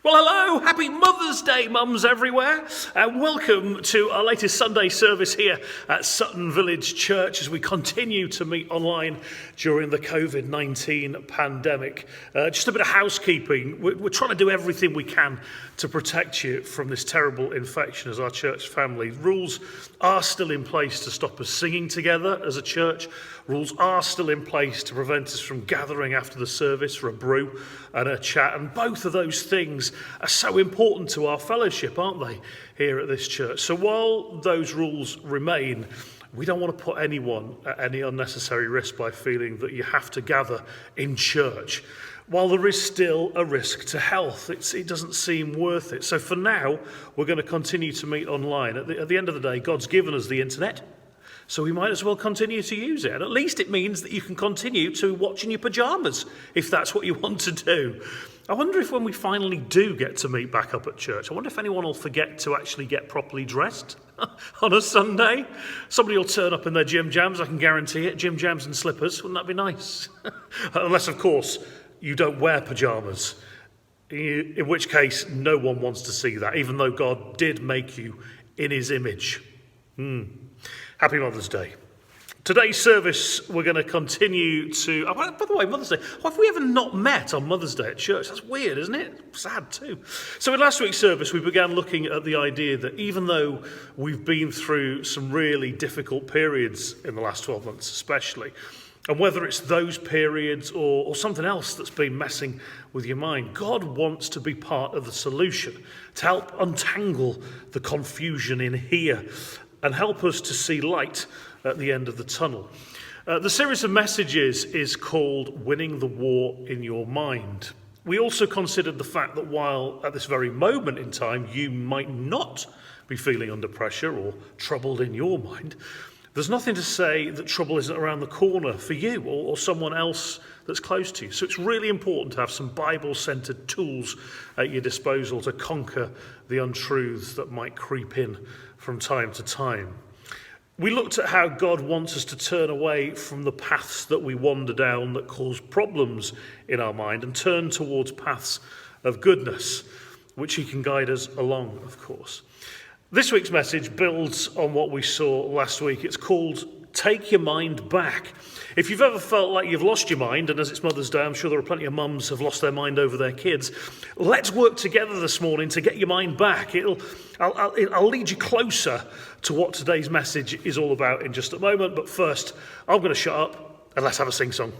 Well, hello, happy Mother's Day, mums everywhere, and welcome to our latest Sunday service here at Sutton Village Church as we continue to meet online during the COVID-19 pandemic. Just a bit of housekeeping. We're trying to do everything we can to protect you from this terrible infection as our church family. Rules are still in place to stop us singing together as a church. Rules are still in place to prevent us from gathering after the service for a brew and a chat, and both of those things are so important to our fellowship, aren't they, here at this church? So while those rules remain, we don't want to put anyone at any unnecessary risk by feeling that you have to gather in church. While there is still a risk to health, it doesn't seem worth it. So for now, we're going to continue to meet online. At the end of the day, God's given us the internet, so we might as well continue to use it. And at least it means that you can continue to watch in your pyjamas, if that's what you want to do. I wonder if when we finally do get to meet back up at church, I wonder if anyone will forget to actually get properly dressed on a Sunday. Somebody will turn up in their gym jams, I can guarantee it, gym jams and slippers. Wouldn't that be nice? Unless, of course, you don't wear pyjamas, in which case no one wants to see that, even though God did make you in his image. Happy Mother's Day. Today's service, we're going to continue to... Oh, by the way, Mother's Day. Have we ever not met on Mother's Day at church? That's weird, isn't it? Sad too. So in last week's service, we began looking at the idea that even though we've been through some really difficult periods in the last 12 months especially, and whether it's those periods or something else that's been messing with your mind, God wants to be part of the solution, to help untangle the confusion in here and help us to see light at the end of the tunnel. The series of messages is called Winning the War in Your Mind. We also considered the fact that while at this very moment in time you might not be feeling under pressure or troubled in your mind, there's nothing to say that trouble isn't around the corner for you or someone else that's close to you. So it's really important to have some Bible-centered tools at your disposal to conquer the untruths that might creep in from time to time. We looked at how God wants us to turn away from the paths that we wander down that cause problems in our mind and turn towards paths of goodness, which he can guide us along, of course. This week's message builds on what we saw last week. It's called Take Your Mind Back. If you've ever felt like you've lost your mind, and as it's Mother's Day, I'm sure there are plenty of mums who have lost their mind over their kids, let's work together this morning to get your mind back. I'll lead you closer to what today's message is all about in just a moment, but first, I'm going to shut up and let's have a sing-song.